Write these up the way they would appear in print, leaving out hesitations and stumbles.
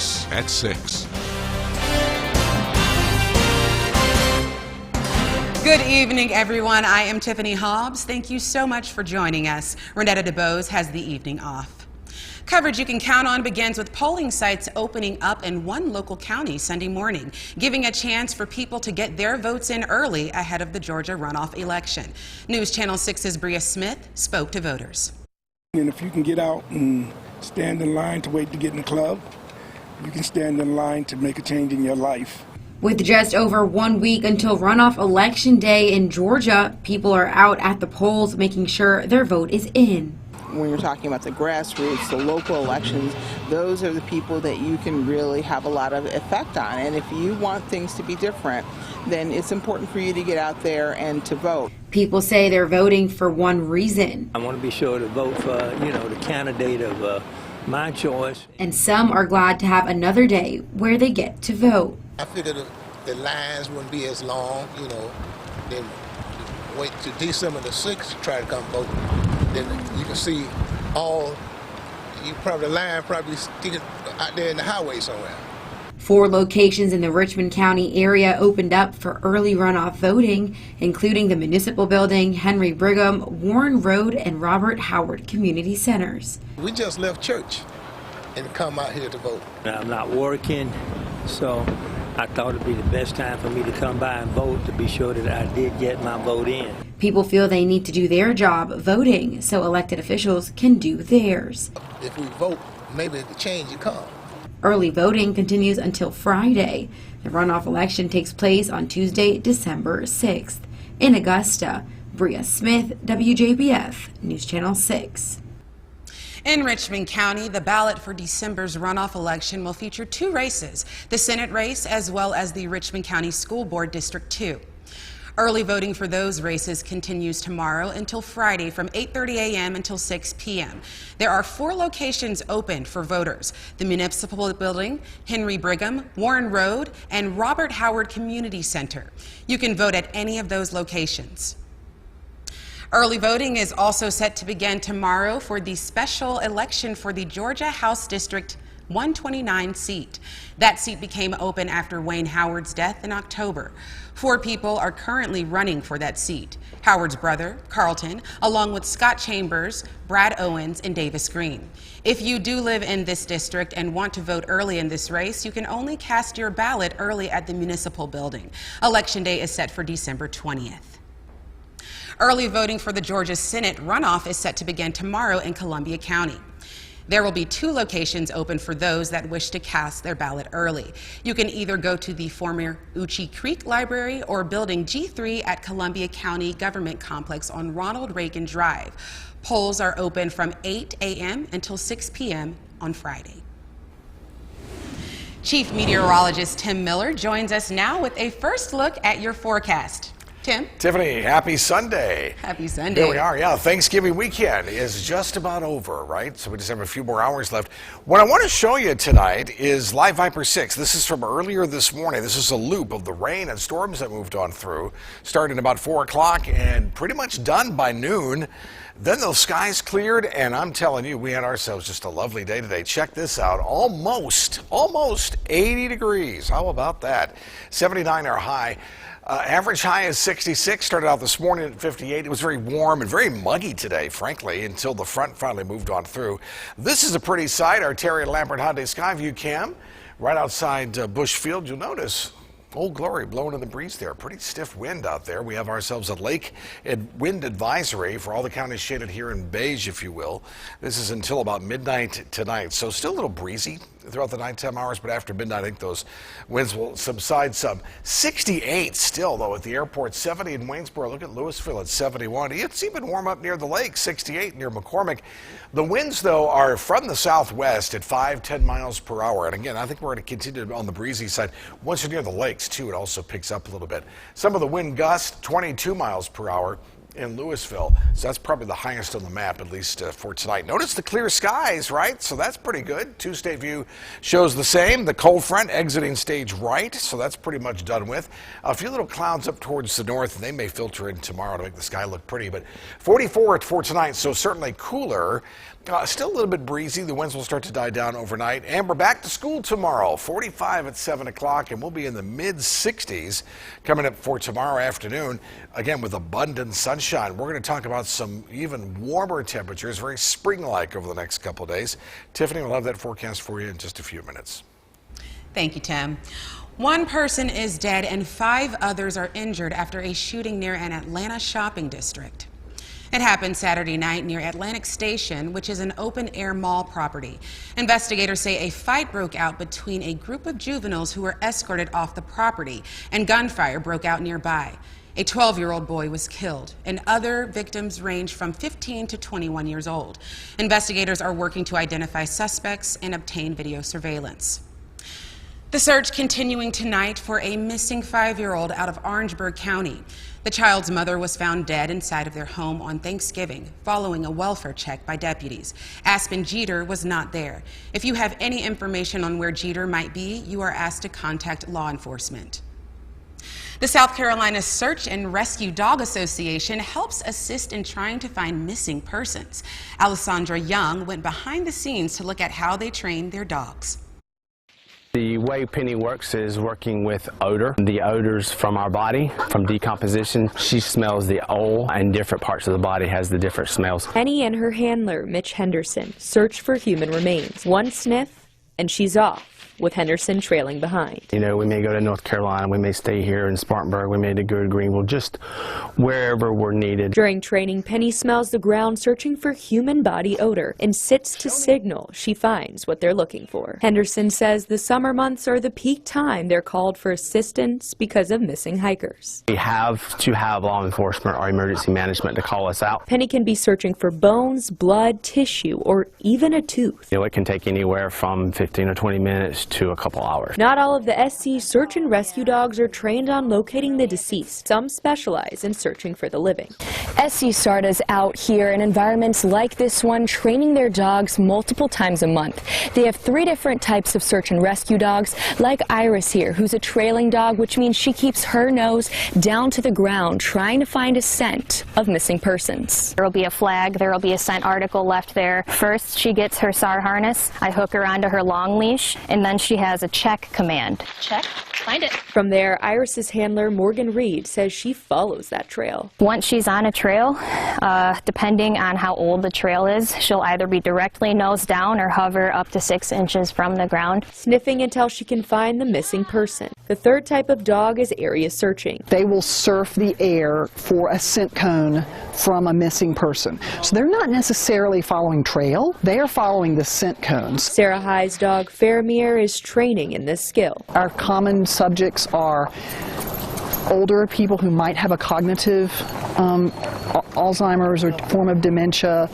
Sports at 6. Good evening, everyone. I am Tiffany Hobbs. Thank you so much for joining us. Renetta DeBose has the evening off. Coverage you can count on begins with polling sites opening up in one local county Sunday morning, giving a chance for people to get their votes in early ahead of the Georgia runoff election. News Channel 6's Bria Smith spoke to voters. And if you can get out and stand in line to wait to get in the club, you can stand in line to make a change in your life. With just over 1 week until runoff election day in Georgia, people are out at the polls making sure their vote is in. When you're talking about the grassroots, the local elections, those are the people that you can really have a lot of effect on. And if you want things to be different, then it's important for you to get out there and to vote. People say they're voting for one reason. I want to be sure to vote for, the candidate of my choice. And some are glad to have another day where they get to vote. I figured the lines wouldn't be as long, then wait to December the 6th to try to come vote. Then you can see the line probably still out there in the highway somewhere. 4 locations in the Richmond County area opened up for early runoff voting, including the Municipal Building, Henry Brigham, Warren Road, and Robert Howard Community Centers. We just left church and come out here to vote. I'm not working, so I thought it'd be the best time for me to come by and vote to be sure that I did get my vote in. People feel they need to do their job voting so elected officials can do theirs. If we vote, maybe the change will come. Early voting continues until Friday. The runoff election takes place on Tuesday, December 6th. In Augusta, Bria Smith, WJBF, News Channel 6. In Richmond County, the ballot for December's runoff election will feature 2 races, the Senate race as well as the Richmond County School Board District 2. Early voting for those races continues tomorrow until Friday from 8:30 a.m. until 6 p.m. There are 4 locations open for voters: the Municipal Building, Henry Brigham, Warren Road, and Robert Howard Community Center. You can vote at any of those locations. Early voting is also set to begin tomorrow for the special election for the Georgia House District 129 seat. That seat became open after Wayne Howard's death in October. 4 people are currently running for that seat: Howard's brother, Carlton, along with Scott Chambers, Brad Owens, and Davis Green. If you do live in this district and want to vote early in this race, you can only cast your ballot early at the Municipal Building. Election day is set for December 20th. Early voting for the Georgia Senate runoff is set to begin tomorrow in Columbia County. There will be 2 locations open for those that wish to cast their ballot early. You can either go to the former Uchee Creek Library or Building G3 at Columbia County Government Complex on Ronald Reagan Drive. Polls are open from 8 a.m. until 6 p.m. on Friday. Chief Meteorologist Tim Miller joins us now with a first look at your forecast. Tim? Tiffany, happy Sunday. Happy Sunday. Here we are. Yeah, Thanksgiving weekend is just about over, right? So we just have a few more hours left. What I want to show you tonight is Live Viper 6. This is from earlier this morning. This is a loop of the rain and storms that moved on through, starting about 4 o'clock and pretty much done by noon. Then the skies cleared, and I'm telling you, we had ourselves just a lovely day today. Check this out. Almost 80 degrees. How about that? 79 our high. Average high is 66, started out this morning at 58. It was very warm and very muggy today, frankly, until the front finally moved on through. This is a pretty sight, our Terry Lambert Hyundai Skyview cam right outside Bush Field. You'll notice Old Glory blowing in the breeze there. Pretty stiff wind out there. We have ourselves a lake wind advisory for all the counties shaded here in beige, if you will. This is until about midnight tonight. So still a little breezy throughout the nighttime hours, but after midnight, I think those winds will subside some. 68 still, though, at the airport. 70 in Waynesboro. Look at Louisville at 71. It's even warm up near the lake. 68 near McCormick. The winds, though, are from the southwest at 5-10 miles per hour. And again, I think we're going to continue on the breezy side. Once you're near the lakes, too, it also picks up a little bit. Some of the wind gusts, 22 miles per hour in Louisville. So that's probably the highest on the map, at least for tonight. Notice the clear skies, right? So that's pretty good. Two-state view shows the same. The cold front exiting stage right, so that's pretty much done with. A few little clouds up towards the north, and they may filter in tomorrow to make the sky look pretty. But 44 for tonight, so certainly cooler. Still a little bit breezy. The winds will start to die down overnight. And we're back to school tomorrow, 45 at 7 o'clock, and we'll be in the mid-60s coming up for tomorrow afternoon, again with abundant sunshine. We're going to talk about some even warmer temperatures, very spring-like over the next couple of days. Tiffany will have that forecast for you in just a few minutes. Thank you, Tim. One person is dead and 5 others are injured after a shooting near an Atlanta shopping district. It happened Saturday night near Atlantic Station, which is an open-air mall property. Investigators say a fight broke out between a group of juveniles who were escorted off the property, and gunfire broke out nearby. A 12-year-old boy was killed, and other victims range from 15 to 21 years old. Investigators are working to identify suspects and obtain video surveillance. The search continuing tonight for a missing 5-year-old out of Orangeburg County. The child's mother was found dead inside of their home on Thanksgiving following a welfare check by deputies. Aspen Jeter was not there. If you have any information on where Jeter might be, you are asked to contact law enforcement. The South Carolina Search and Rescue Dog Association helps assist in trying to find missing persons. Alessandra Young went behind the scenes to look at how they train their dogs. The way Penny works is working with odor. The odors from our body, from decomposition. She smells the oil, and different parts of the body has the different smells. Penny and her handler, Mitch Henderson, search for human remains. One sniff, and she's off, with Henderson trailing behind. You know, we may go to North Carolina, we may stay here in Spartanburg, we may go to Greenville, just wherever we're needed. During training, Penny smells the ground searching for human body odor and sits to signal she finds what they're looking for. Henderson says the summer months are the peak time they're called for assistance because of missing hikers. We have to have law enforcement or emergency management to call us out. Penny can be searching for bones, blood, tissue, or even a tooth. You know, it can take anywhere from 15 or 20 minutes to a couple hours. Not all of the SC search and rescue dogs are trained on locating the deceased. Some specialize in searching for the living. SC starters out here in environments like this one, training their dogs multiple times a month. They have 3 different types of search and rescue dogs, like Iris here, who's a trailing dog, which means she keeps her nose down to the ground, trying to find a scent of missing persons. There will be a flag, there will be a scent article left there. First, she gets her SAR harness. I hook her onto her long leash, and then she has a check command. Check, find it. From there, Iris's handler, Morgan Reed, says she follows that trail. Once she's on a trail, depending on how old the trail is, she'll either be directly nose down or hover up to 6 inches from the ground, sniffing until she can find the missing person. The third type of dog is area searching. They will surf the air for a scent cone from a missing person. So they're not necessarily following trail, they are following the scent cones. Sarah High's dog, Fairmere, is training in this skill. Our common subjects are older people who might have a cognitive Alzheimer's or form of dementia,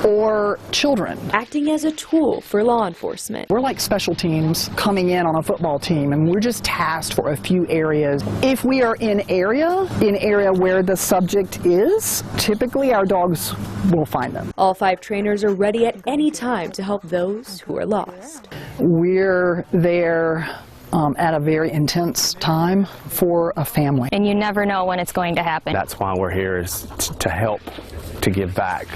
or children. Acting as a tool for law enforcement. We're like special teams coming in on a football team, and we're just tasked for a few areas. If we are in area where the subject is, typically our dogs will find them. All 5 trainers are ready at any time to help those who are lost. We're there at a very intense time for a family. and you never know when it's going to happen. That's why we're here, is to help, to give back.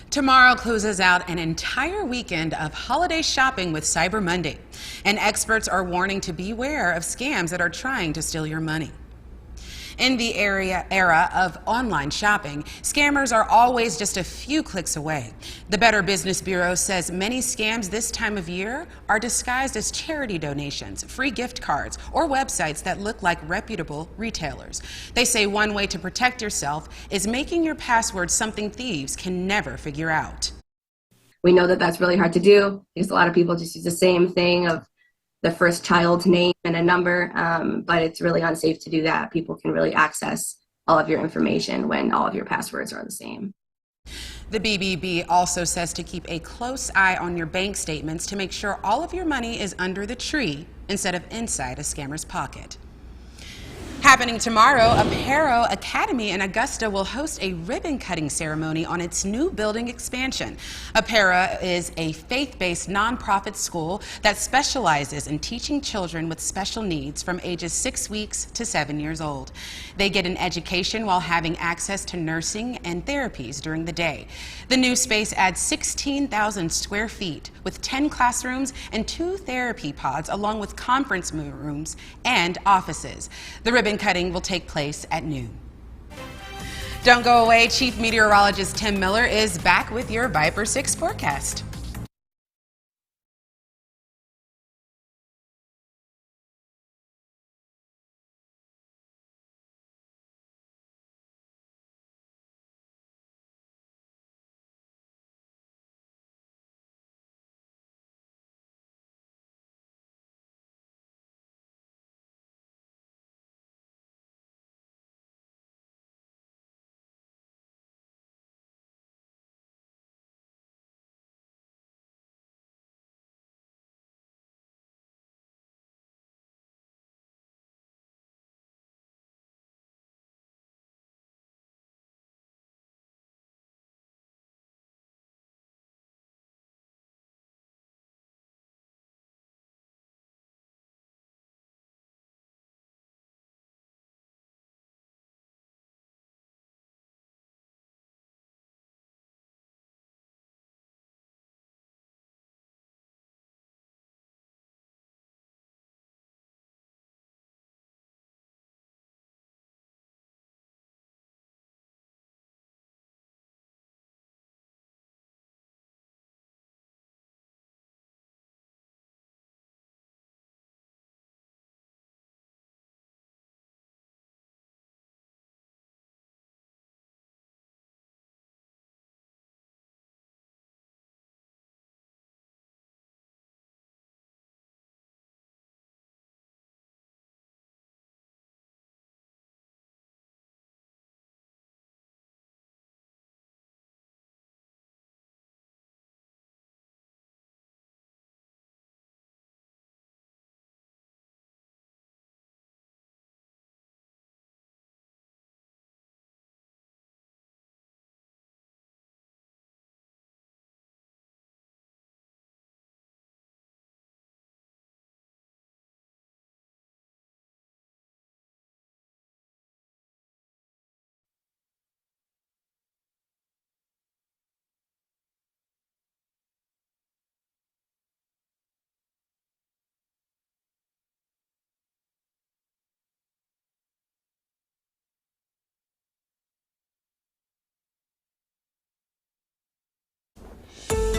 Tomorrow closes out an entire weekend of holiday shopping with Cyber Monday, and experts are warning to beware of scams that are trying to steal your money. In the era of online shopping, scammers are always just a few clicks away. The Better Business Bureau says many scams this time of year are disguised as charity donations, free gift cards, or websites that look like reputable retailers. They say one way to protect yourself is making your password something thieves can never figure out. We know that that's really hard to do because a lot of people just use the same thing of the first child's name and a number, but it's really unsafe to do that. People can really access all of your information when all of your passwords are the same. The BBB also says to keep a close eye on your bank statements to make sure all of your money is under the tree instead of inside a scammer's pocket. Happening tomorrow, Apero Academy in Augusta will host a ribbon cutting ceremony on its new building expansion. Apero is a faith-based nonprofit school that specializes in teaching children with special needs from ages 6 weeks to 7 years old. They get an education while having access to nursing and therapies during the day. The new space adds 16,000 square feet with 10 classrooms and 2 therapy pods, along with conference rooms and offices. The ribbon cutting will take place at noon. Don't go away. Chief Meteorologist Tim Miller is back with your Viper 6 forecast.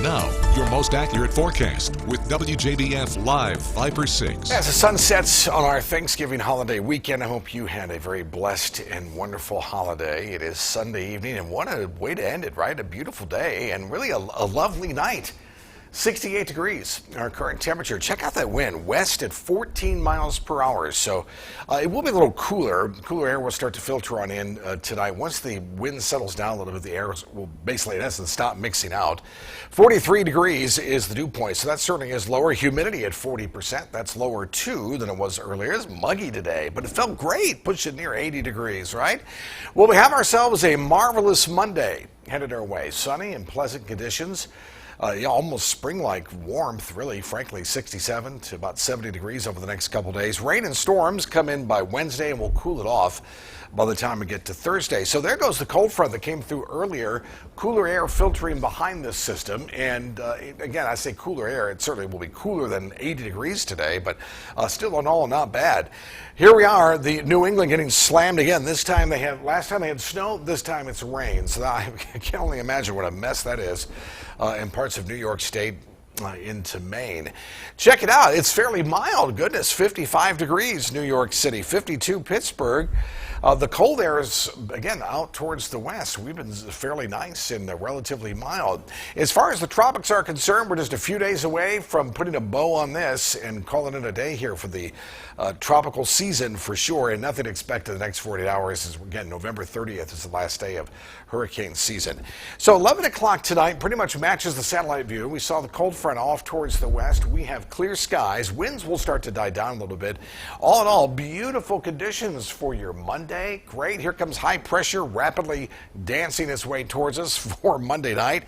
Now, your most accurate forecast with WJBF Live Viper 6. As the sun sets on our Thanksgiving holiday weekend, I hope you had a very blessed and wonderful holiday. It is Sunday evening, and what a way to end it, right? A beautiful day and really a lovely night. 68 degrees, our current temperature. Check out that wind, west at 14 miles per hour. So it will be a little cooler. Cooler air will start to filter on in tonight. Once the wind settles down a little bit, the air will basically, in essence, stop mixing out. 43 degrees is the dew point, so that certainly is lower. Humidity at 40%. That's lower, too, than it was earlier. It's muggy today, but it felt great, pushing near 80 degrees, right? Well, we have ourselves a marvelous Monday headed our way. Sunny and pleasant conditions. Almost spring-like warmth, really, frankly, 67 to about 70 degrees over the next couple days. Rain and storms come in by Wednesday, and we'll cool it off by the time we get to Thursday. So there goes the cold front that came through earlier. Cooler air filtering behind this system. And again, I say cooler air. It certainly will be cooler than 80 degrees today, but still in all not bad. Here we are, the New England getting slammed again. Last time they had snow, this time it's rain. So I can only imagine what a mess that is in parts of New York State into Maine. Check it out. It's fairly mild. Goodness, 55 degrees, New York City, 52 Pittsburgh. The cold air is, again, out towards the west. We've been fairly nice and relatively mild. As far as the tropics are concerned, we're just a few days away from putting a bow on this and calling it a day here for the tropical season for sure, and nothing to expect in the next 48 hours. Is, again, November 30th is the last day of hurricane season. So 11 o'clock tonight pretty much matches the satellite view. We saw the cold front off towards the west. We have clear skies. Winds will start to die down a little bit. All in all, beautiful conditions for your Monday. Great. Here comes high pressure rapidly dancing its way towards us for Monday night.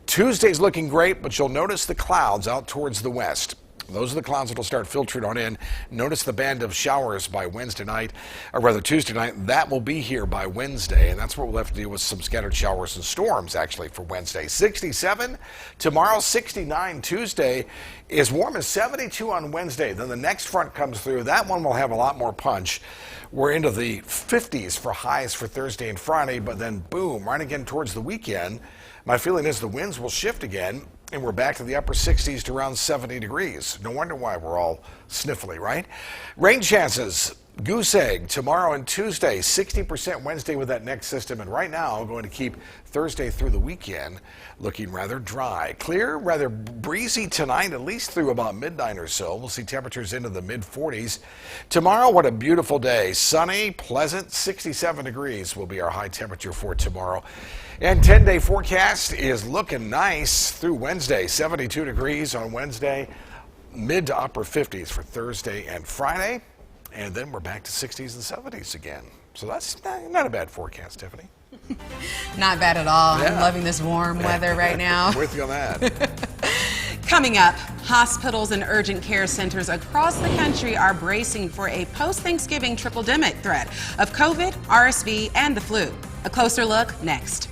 Tuesday's looking great, but you'll notice the clouds out towards the west. Those are the clouds that will start filtering on in. Notice the band of showers by Wednesday night, or rather Tuesday night. That will be here by Wednesday, and that's what we'll have to deal with, some scattered showers and storms actually for Wednesday. 67 tomorrow, 69 Tuesday, as warm as 72 on Wednesday. Then the next front comes through. That one will have a lot more punch. We're into the 50s for highs for Thursday and Friday, but then boom, right again towards the weekend. My feeling is the winds will shift again, and we're back to the upper 60s to around 70 degrees. No wonder why we're all sniffly, right? Rain chances, goose egg tomorrow and Tuesday, 60% Wednesday with that next system, and right now going to keep Thursday through the weekend looking rather dry. Clear, rather breezy tonight, at least through about midnight or so. We'll see temperatures into the mid-40s. Tomorrow, what a beautiful day. Sunny, pleasant, 67 degrees will be our high temperature for tomorrow. And 10-day forecast is looking nice through Wednesday. 72 degrees on Wednesday, mid to upper 50s for Thursday and Friday. And then we're back to 60s and 70s again. So that's not a bad forecast, Tiffany. Not bad at all. Yeah. I'm loving this warm weather right now. I'm with you on that. Coming up, hospitals and urgent care centers across the country are bracing for a post-Thanksgiving triple-demic threat of COVID, RSV, and the flu. A closer look next.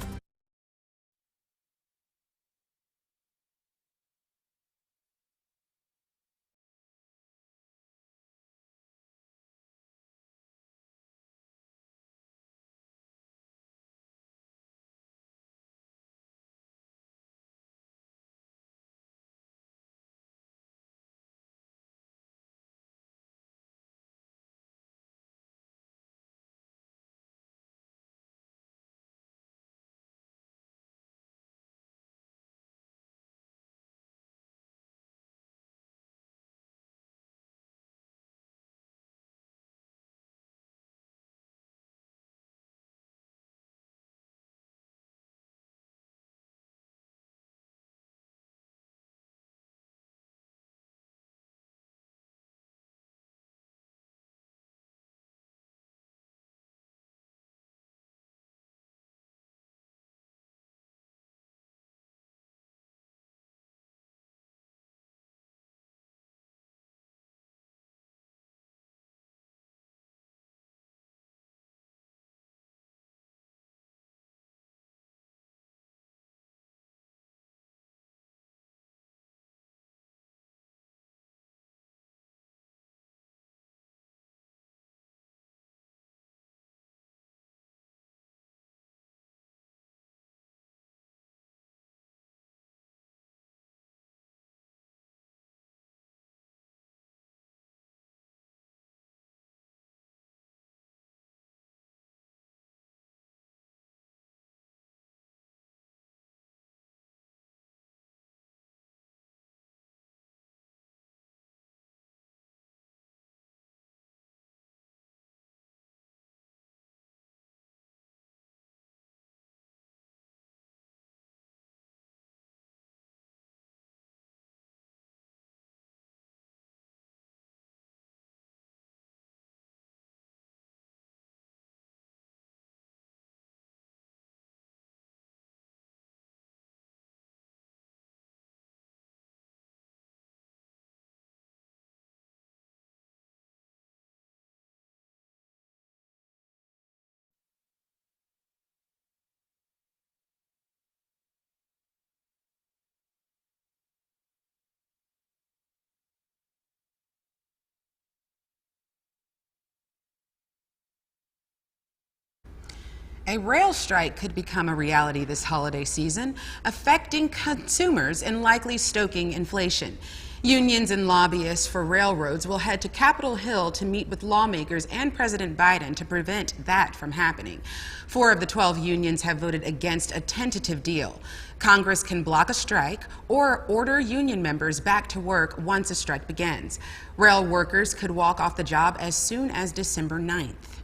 A rail strike could become a reality this holiday season, affecting consumers and likely stoking inflation. Unions and lobbyists for railroads will head to Capitol Hill to meet with lawmakers and President Biden to prevent that from happening. 4 of the 12 unions have voted against a tentative deal. Congress can block a strike or order union members back to work once a strike begins. Rail workers could walk off the job as soon as December 9th.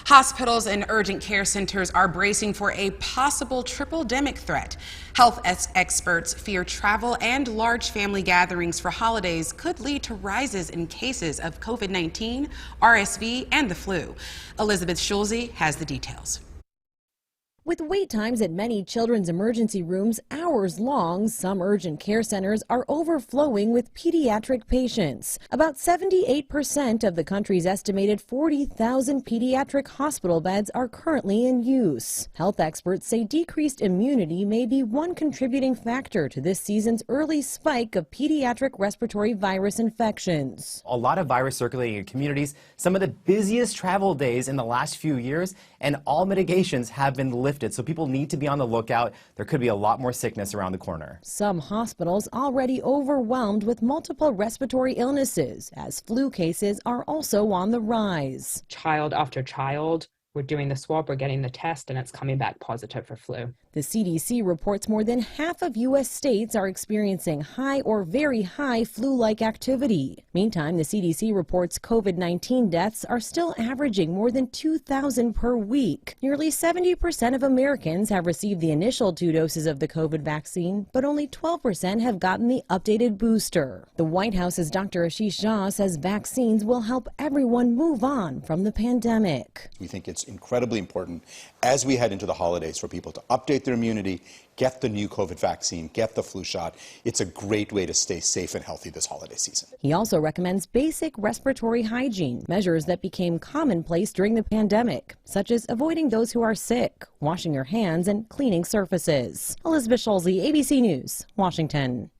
Hospitals and urgent care centers are bracing for a possible triple-demic threat. Health experts fear travel and large family gatherings for holidays could lead to rises in cases of COVID-19, RSV, and the flu. Elizabeth Schulze has the details. With wait times at many children's emergency rooms hours long, some urgent care centers are overflowing with pediatric patients. About 78% of the country's estimated 40,000 pediatric hospital beds are currently in use. Health experts say decreased immunity may be one contributing factor to this season's early spike of pediatric respiratory virus infections. A lot of virus circulating in communities, some of the busiest travel days in the last few years, and all mitigations have been lifted. So people need to be on the lookout. There could be a lot more sickness around the corner. Some hospitals already overwhelmed with multiple respiratory illnesses, as flu cases are also on the rise. Child after child, we're doing the swab, we're getting the test, and it's coming back positive for flu. The CDC reports more than half of U.S. states are experiencing high or very high flu-like activity. Meantime, the CDC reports COVID-19 deaths are still averaging more than 2,000 per week. Nearly 70% of Americans have received the initial 2 doses of the COVID vaccine, but only 12% have gotten the updated booster. The White House's Dr. Ashish Jha says vaccines will help everyone move on from the pandemic. We think it's incredibly important as we head into the holidays for people to update their immunity, get the new COVID vaccine, get the flu shot. It's a great way to stay safe and healthy this holiday season. He also recommends basic respiratory hygiene, measures that became commonplace during the pandemic, such as avoiding those who are sick, washing your hands, and cleaning surfaces. Elizabeth Schulze, ABC News, Washington.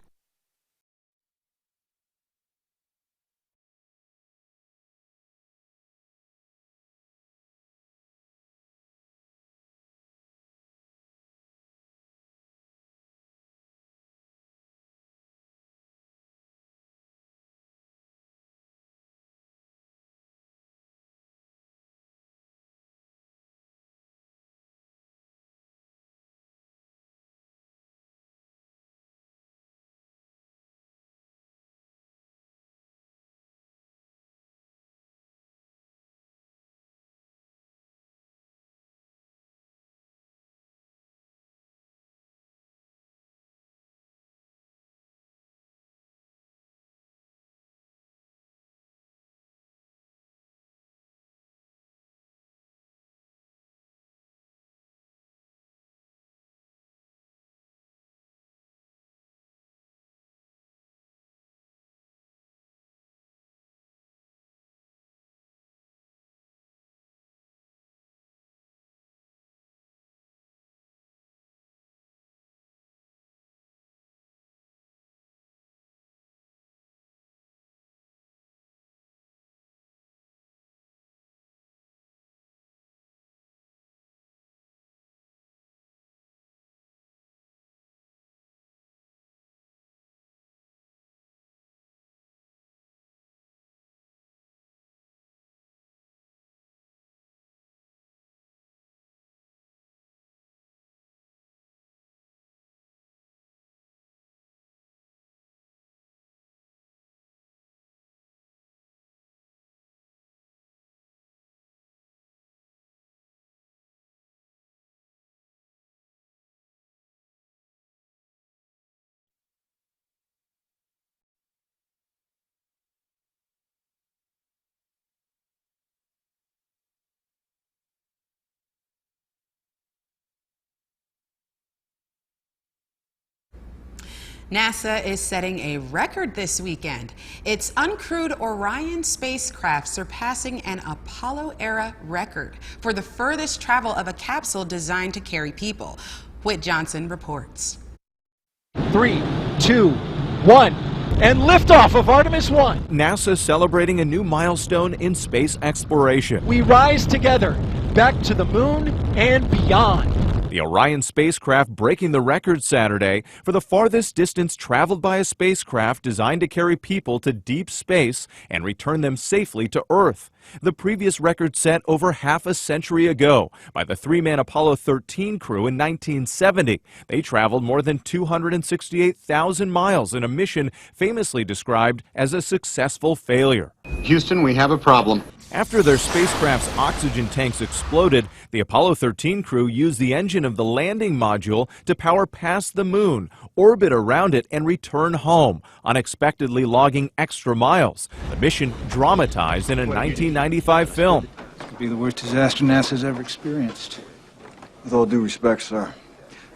NASA is setting a record this weekend. Its uncrewed Orion spacecraft surpassing an Apollo-era record for the furthest travel of a capsule designed to carry people. Whit Johnson reports. 3, 2, 1, and liftoff of Artemis 1. NASA celebrating a new milestone in space exploration. We rise together, back to the moon and beyond. The Orion spacecraft breaking the record Saturday for the farthest distance traveled by a spacecraft designed to carry people to deep space and return them safely to Earth. The previous record set over half a century ago by the three-man Apollo 13 crew in 1970. They traveled more than 268,000 miles in a mission famously described as a successful failure. Houston, we have a problem. After their spacecraft's oxygen tanks exploded, the Apollo 13 crew used the engine of the landing module to power past the moon, orbit around it, and return home, unexpectedly logging extra miles. The mission dramatized in a 1995 film. This could be the worst disaster NASA's ever experienced. With all due respect, sir,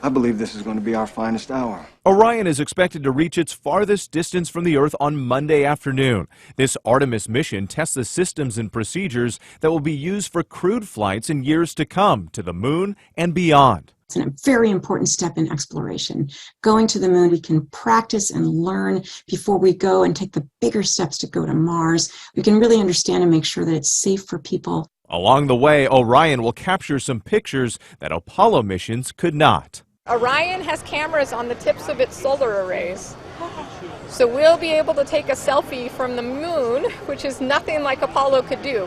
I believe this is going to be our finest hour. Orion is expected to reach its farthest distance from the Earth on Monday afternoon. This Artemis mission tests the systems and procedures that will be used for crewed flights in years to come to the moon and beyond. It's a very important step in exploration. Going to the moon, we can practice and learn before we go and take the bigger steps to go to Mars. We can really understand and make sure that it's safe for people. Along the way, Orion will capture some pictures that Apollo missions could not. Orion has cameras on the tips of its solar arrays. So we'll be able to take a selfie from the moon, which is nothing like Apollo could do.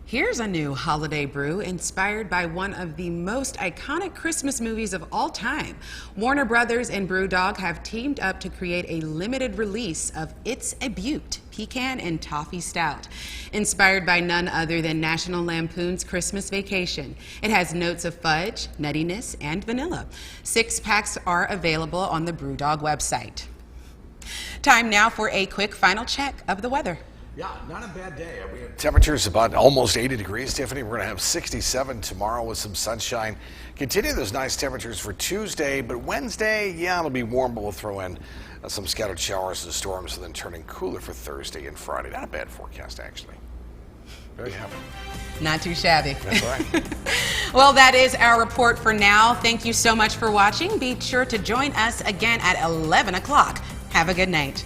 Here's a new holiday brew inspired by one of the most iconic Christmas movies of all time. Warner Brothers and BrewDog have teamed up to create a limited release of It's a Beaut Pecan and Toffee Stout, inspired by none other than National Lampoon's Christmas Vacation. It has notes of fudge, nuttiness, and vanilla. 6-packs are available on the BrewDog website. Time now for a quick final check of the weather. Yeah, not a bad day. We have temperatures about almost 80 degrees, Tiffany. We're going to have 67 tomorrow with some sunshine. Continue those nice temperatures for Tuesday, but Wednesday, yeah, it'll be warm, but we'll throw in some scattered showers and storms, and then turning cooler for Thursday and Friday. Not a bad forecast, actually. Very happy. Not too shabby. That's right. Well, that is our report for now. Thank you so much for watching. Be sure to join us again at 11 o'clock. Have a good night.